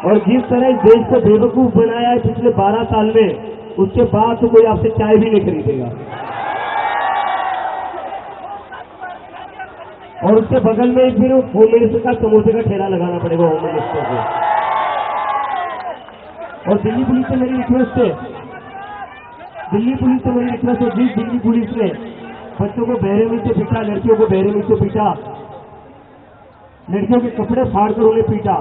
और जिस तरह इस देश को बेवकूफ बनाया है पिछले 12 साल में, उसके बाद तो कोई आपसे चाय भी नहीं खरीदेगा। और उसके बगल में फिर होम मिनिस्टर का समोसे का ठेला लगाना पड़ेगा होम मिनिस्टर को। और दिल्ली पुलिस से मेरी रिक्वेस्ट है, जिस दिल्ली पुलिस ने बच्चों को बेरहमी से पीटा, लड़कियों को बेरहमी से पीटा, लड़कियों के कपड़े फाड़कर उन्हें पीटा,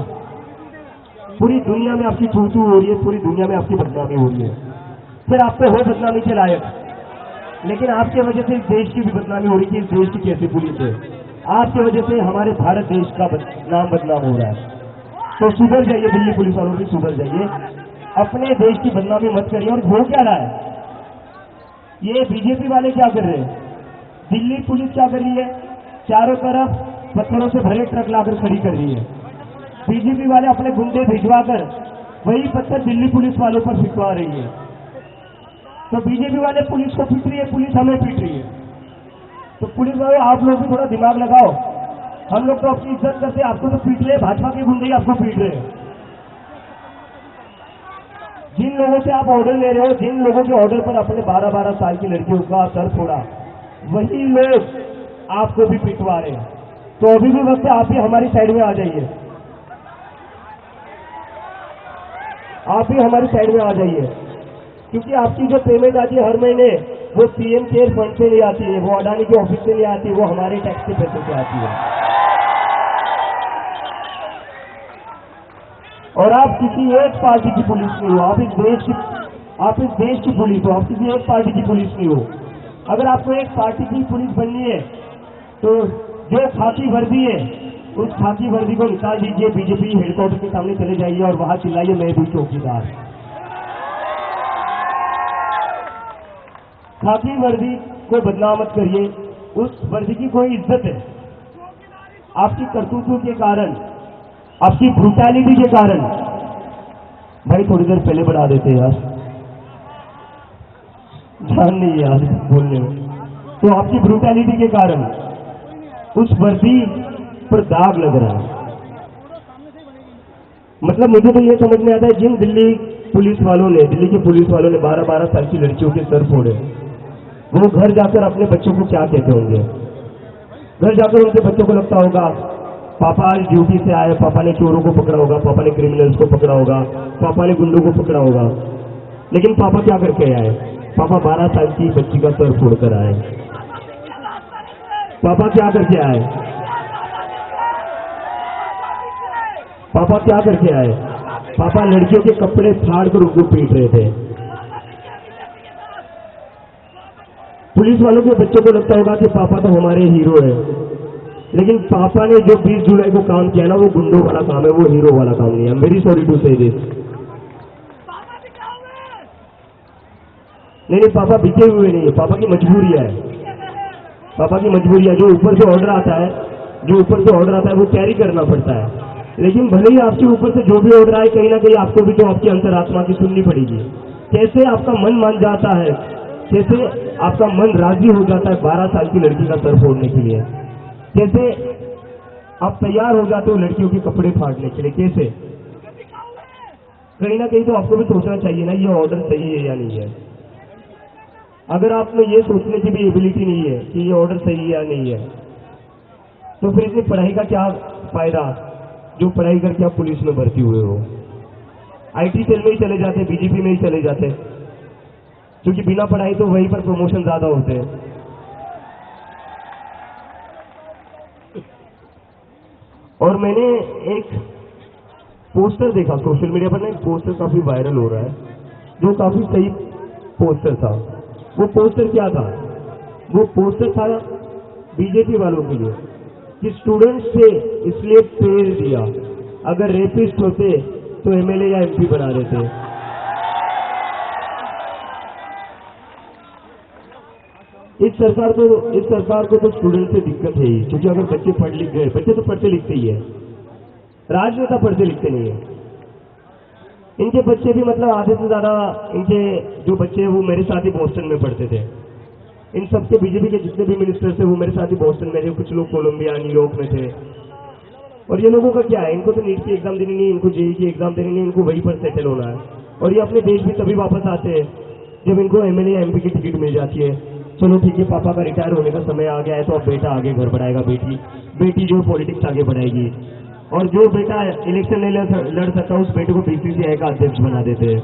पूरी दुनिया में आपकी तू हो रही है, पूरी दुनिया में आपकी बदनामी हो रही है। फिर आप पे हो बदनामी के लायक, लेकिन आपके वजह से इस देश की भी बदनामी हो रही है। इस देश की कैसी पुलिस है, आपके वजह से हमारे भारत देश का नाम बदनाम हो रहा है। तो सुधर जाइए, दिल्ली पुलिस वालों भी सुधर जाइए, अपने देश की बदनामी मत करिए। और हो क्या रहा है, ये बीजेपी वाले क्या कर रहे हैं, दिल्ली पुलिस क्या कर रही है, चारों तरफ पत्थरों से भरे ट्रक लाकर खड़ी कर रही है। बीजेपी वाले अपने गुंडे भिजवाकर वही पत्थर दिल्ली पुलिस वालों पर फिटवा रही है। तो बीजेपी वाले पुलिस को पीट रही है, पुलिस हमें पीट रही है। तो पुलिस वाले आप लोग भी थोड़ा दिमाग लगाओ। हम लोग तो अपनी इज्जत करते, आपको तो पीट रहे, भाजपा के गुंडे आपको पीट रहे हैं। जिन लोगों से आप ऑर्डर ले रहे हो, जिन लोगों के ऑर्डर पर अपने 12-12 साल की लड़कियों का सर फोड़ा, वही लोग आपको भी पिटवा रहे हैं। तो अभी भी वक्त है, आप भी हमारी साइड में आ जाइए, आप भी हमारी साइड में आ जाइए। क्योंकि आपकी जो पेमेंट आती है हर महीने, वो पीएम केयर फंड से नहीं आती है, वो अडानी के ऑफिस से नहीं आती, वो हमारे टैक्स के पैसे से आती है। और आप किसी एक पार्टी की पुलिस नहीं हो, आप इस देश की पुलिस हो, आप किसी एक पार्टी की पुलिस नहीं हो। अगर आपको एक पार्टी की पुलिस बननी है तो जो खाकी वर्दी है, उस खाकी वर्दी को निकाल दीजिए, बीजेपी हेडक्वार्टर के सामने चले जाइए और वहां चिल्लाइए, मैं भी चौकीदार। खाकी वर्दी को बदनाम मत करिए, उस वर्दी की कोई इज्जत है। आपकी करतूतों के कारण, आपकी ब्रूटैलिटी के कारण, भाई थोड़ी देर पहले बढ़ा देते यार, ध्यान नहीं यार बोलने में। तो आपकी ब्रूटैलिटी के कारण उस वर्दी पर दाग लग रहा है। मतलब मुझे तो ये समझ में आता है, जिन दिल्ली के पुलिस वालों ने 12-12 साल की लड़कियों के सर फोड़े, वो घर जाकर अपने बच्चों को क्या कहते होंगे। घर जाकर उनके बच्चों को लगता होगा पापा आज ड्यूटी से आए, पापा ने चोरों को पकड़ा होगा, पापा ने क्रिमिनल्स को पकड़ा होगा, पापा ने गुंडों को पकड़ा होगा। लेकिन पापा क्या करके आए, पापा 12 साल की बच्ची का सर फोड़कर आए। पापा क्या करके आए, पापा क्या करके आए, पापा लड़कियों के कपड़े फाड़कर उनको पीट रहे थे। पुलिस वालों के बच्चों को लगता होगा कि पापा तो हमारे हीरो है, लेकिन पापा ने जो 20 जुलाई को काम किया ना, वो गुंडों वाला काम है, वो हीरो वाला काम नहीं है। वेरी सॉरी टू से दिस। नहीं, पापा बिके हुए नहीं है, पापा की मजबूरी है, पापा की मजबूरी है। जो ऊपर से ऑर्डर आता है, वो कैरी करना पड़ता है। लेकिन भले ही आपके ऊपर से जो भी ऑर्डर आए, कहीं ना कहीं आपको भी तो आपकी अंतरात्मा की सुननी पड़ेगी। कैसे आपका मन मान जाता है, कैसे आपका मन राजी हो जाता है 12 साल की लड़की का सर फोड़ने के लिए, कैसे आप तैयार हो जाते हो लड़कियों के कपड़े फाड़ने के लिए, कैसे। कहीं ना कहीं तो आपको भी सोचना चाहिए ना, ये ऑर्डर सही है या नहीं है। अगर आप में ये सोचने की भी एबिलिटी नहीं है कि ये ऑर्डर सही है या नहीं है, तो फिर इतनी पढ़ाई का क्या फायदा, जो पढ़ाई करके आप पुलिस में भर्ती हुए हो। आईटी सेल में ही चले जाते, बीजेपी में ही चले जाते, क्योंकि बिना पढ़ाई तो वहीं पर प्रमोशन ज्यादा होते हैं। और मैंने एक पोस्टर देखा सोशल मीडिया पर ना, एक पोस्टर काफी वायरल हो रहा है, जो काफी सही पोस्टर था। वो पोस्टर क्या था, वो पोस्टर था बीजेपी वालों के लिए कि स्टूडेंट्स से इसलिए पेड़ दिया, अगर रेपिस्ट होते तो एमएलए या एमपी बना देते। इस सरकार को तो स्टूडेंट से दिक्कत है ही, क्योंकि अगर बच्चे पढ़ लिख गए, बच्चे तो पढ़ते लिखते ही है, राजनेता पढ़ते लिखते नहीं है। इनके बच्चे भी मतलब आधे से ज्यादा इनके जो बच्चे हैं वो मेरे साथ ही बोस्टन में पढ़ते थे। इन सबके बीजेपी के जितने भी मिनिस्टर थे वो मेरे साथ ही बोस्टन में थे, कुछ लोग कोलंबिया न्यूयॉर्क में थे। और ये लोगों का क्या है, इनको तो नीट की एग्जाम देनी नहीं, इनको जेई की एग्जाम देनी नहीं, इनको वहीं पर सेटल होना है। और ये अपने देश में तभी वापस आते हैं जब इनको एमएलए एमपी की टिकट मिल जाती है। चलो ठीक है, पापा का रिटायर होने का समय आ गया है, तो अब बेटा आगे घर बढ़ाएगा, बेटी जो पॉलिटिक्स आगे बढ़ाएगी। और जो बेटा इलेक्शन नहीं लड़ सकता उस बेटे को बीसीसीआई का अध्यक्ष बना देते हैं।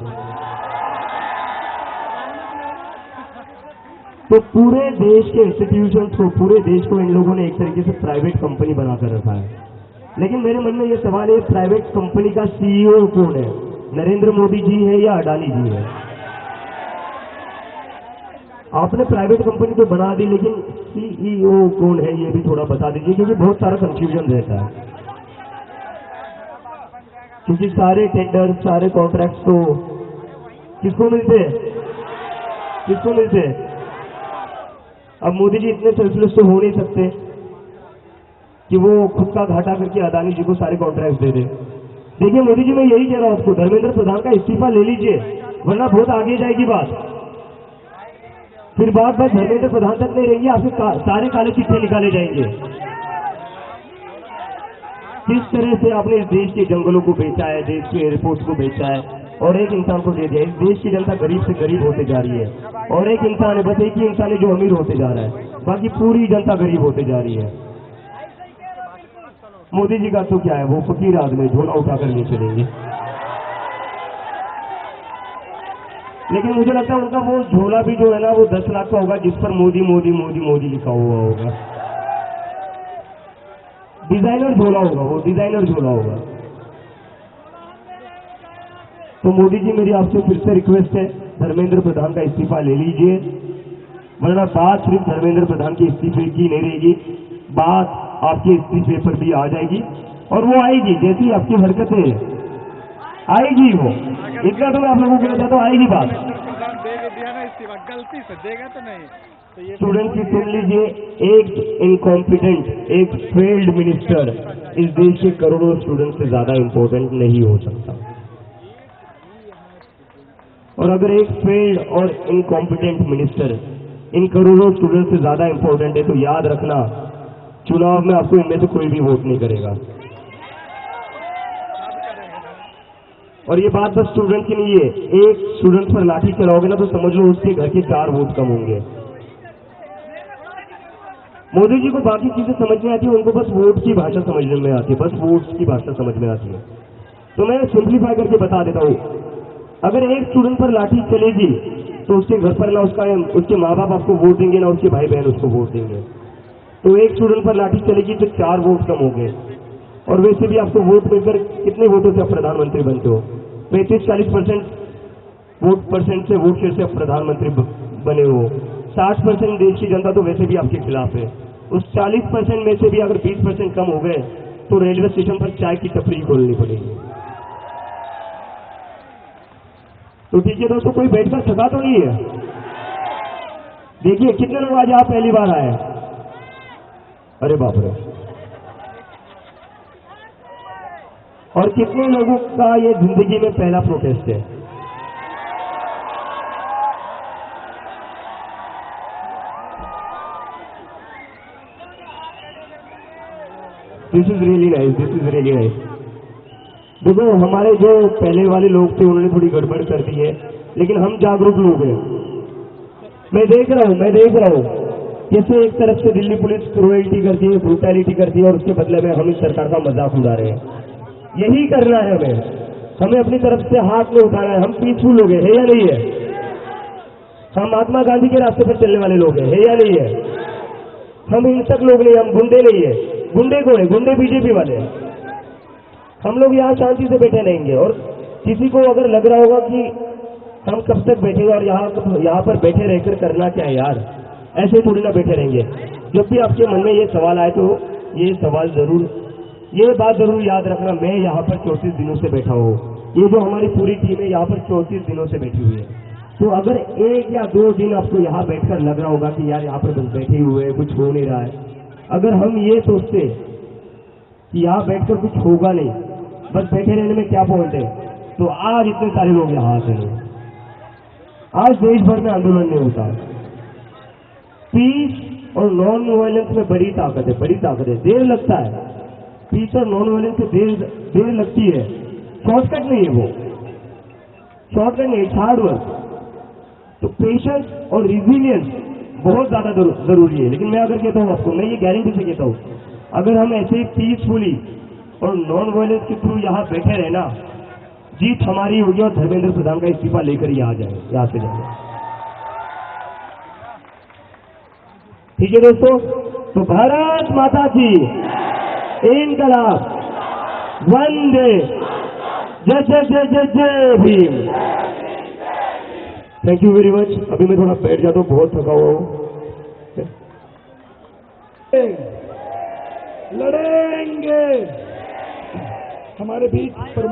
तो पूरे देश के इंस्टीट्यूशंस को, पूरे देश को इन लोगों ने एक तरीके से प्राइवेट कंपनी बनाकर रखा है। लेकिन मेरे मन में ये सवाल है, प्राइवेट कंपनी का सीईओ कौन है? नरेंद्र मोदी जी है या अडानी जी है? आपने प्राइवेट कंपनी तो बना दी, लेकिन सीईओ कौन है ये भी थोड़ा बता दीजिए, क्योंकि बहुत सारा कंफ्यूजन रहता है। क्योंकि सारे टेंडर, सारे कॉन्ट्रैक्ट तो किसको मिलते हैं? किसको मिलते हैं? अब मोदी जी इतने सेल्फलेस तो हो नहीं सकते कि वो खुद का घाटा करके अदानी जी को सारे कॉन्ट्रैक्ट दे दे। देखिए मोदी जी, मैं यही कह रहा हूं आपको, धर्मेंद्र प्रधान का इस्तीफा ले लीजिए, वरना बहुत आगे जाएगी बात। फिर बात धर्मेंद्र प्रधान तक नहीं रहेगी, आपके सारे काले चिट्ठे निकाले जाएंगे। किस तरह से आपने इस देश के जंगलों को बेचा है, देश के एयरपोर्ट को बेचा है और एक इंसान को दे दिया। इस देश की जनता गरीब से गरीब होते जा रही है और एक इंसान है, बस एक ही इंसान है जो अमीर होते जा रहा है, बाकी पूरी जनता गरीब होते जा रही है। मोदी जी का तो क्या है, वो फकीर आदमी झोला उठाकर नहीं चलेंगे। लेकिन मुझे लगता है उनका वो झोला भी जो है ना, वो 10 लाख का होगा, जिस पर मोदी मोदी मोदी मोदी लिखा हुआ होगा। डिजाइनर झोला होगा, वो डिजाइनर झोला होगा। तो मोदी जी, मेरी आपसे फिर से रिक्वेस्ट है, धर्मेंद्र प्रधान का इस्तीफा ले लीजिए, वरना बात सिर्फ धर्मेंद्र प्रधान के इस्तीफे की नहीं रहेगी, बात आपके इस्तीफे पर भी आ जाएगी। और वो आएगी, जैसी आपकी हरकतें आएगी, वो इतना तो मैं आप लोगों को कहता तो आएगी बात। गलती से देगा तो नहीं। स्टूडेंट की सुन लीजिए, एक इनकॉम्पिटेंट, एक फेल्ड मिनिस्टर इस देश के करोड़ों स्टूडेंट से ज्यादा इंपॉर्टेंट नहीं हो सकता। और अगर एक फेल्ड और इनकॉम्पिटेंट मिनिस्टर इन करोड़ों स्टूडेंट से ज्यादा इंपॉर्टेंट है, तो याद रखना, चुनाव में आपको इनमें से कोई भी वोट नहीं करेगा। और ये बात बस स्टूडेंट की नहीं है, एक स्टूडेंट पर लाठी चलाओगे ना तो समझ लो उसके घर के 4 वोट कम होंगे। मोदी जी को बाकी चीजें समझ में आती है, उनको बस वोट की भाषा समझने में आती है, बस वोट्स की भाषा समझ में आती है। तो मैं सिंप्लीफाई करके बता देता हूं, अगर एक स्टूडेंट पर लाठी चलेगी तो उसके घर पर ना उसके माँ बाप आपको वोट देंगे, ना उसके भाई बहन उसको वोट देंगे। तो एक स्टूडेंट पर लाठी चलेगी तो 4 वोट कम हो गए। और वैसे भी आपको वोट मिलकर कितने वोटों से आप प्रधानमंत्री बनते हो? 35-40% वोट से वोट शेयर से आप प्रधानमंत्री बने हो। 60% देश की जनता तो वैसे भी आपके खिलाफ है। उस 40% में से भी अगर 20% कम हो गए तो रेलवे स्टेशन पर चाय की टपरी खोलनी पड़ेगी। तो ठीक है दोस्तों, कोई बैठकर थका तो नहीं है? देखिए कितने लोग आज यहाँ पहली बार आए, अरे बाप रे, और कितने लोगों का ये जिंदगी में पहला प्रोटेस्ट है। This is really nice, this is really nice. देखो, हमारे जो पहले वाले लोग थे उन्होंने थोड़ी गड़बड़ कर दी है, लेकिन हम जागरूक लोग हैं। मैं देख रहा हूं कैसे एक तरफ से दिल्ली पुलिस क्रूएल्टी करती है, ब्रूटैलिटी करती है, और उसके बदले में हम इस सरकार का मजाक उड़ा रहे हैं। यही करना है हमें अपनी तरफ से हाथ में उठाना है। हम पीसफुल लोग हैं, है या नहीं है? हम महात्मा गांधी के रास्ते पर चलने वाले लोग हैं, है या नहीं है? हम हिंसक लोग नहीं, हम गुंडे नहीं है। गुंडे कौन है? गुंडे बीजेपी वाले हैं। हम लोग यहाँ शांति से बैठे रहेंगे, और किसी को अगर लग रहा होगा कि हम कब तक बैठेंगे और यहाँ पर बैठे रहकर करना क्या है यार, ऐसे थोड़ी ना बैठे रहेंगे। जब भी आपके मन में ये सवाल आए तो ये बात जरूर याद रखना, मैं यहाँ पर 34 दिनों से बैठा हूँ। ये जो हमारी पूरी टीम है यहाँ पर 34 दिनों से बैठी हुई है। तो अगर 1 या 2 दिन आपको यहाँ बैठकर लग रहा होगा कि यार यहाँ पर बस बैठे हुए हैं, कुछ हो नहीं रहा है, अगर हम ये सोचते कि यहाँ बैठकर कुछ होगा नहीं, बस बैठे रहने में क्या पॉइंट है, तो आज इतने सारे लोग यहाँ आते नहीं। आज देश भर में आंदोलन नहीं होता। पीस और नॉन वायलेंस में बड़ी ताकत है, देर लगता है, पीस और नॉन वायलेंस से देर लगती है, शॉर्टकट नहीं है वो, शॉर्टकट नहीं, हार्ड वर्क। तो पेशेंस और रिजिलियंस बहुत ज्यादा जरूरी है। लेकिन मैं अगर कहता हूँ आपको, मैं ये गारंटी से कहता हूँ, अगर हम ऐसे ही पीसफुली और नॉन वायलेंस के थ्रू यहाँ बैठे रहना, जीत हमारी होगी और धर्मेंद्र प्रधान का इस्तीफा लेकर ही यहाँ जाए, यहाँ से जाए। ठीक है दोस्तों, तो भारत माता की इनकलाब, वंदे, जय जय जय जय जय Bhim. Thank you very much. अभी मैं थोड़ा बैठ जाता हूँ, बहुत थका हुआ हूँ। लड़ेंगे हमारे बीच प्रमोद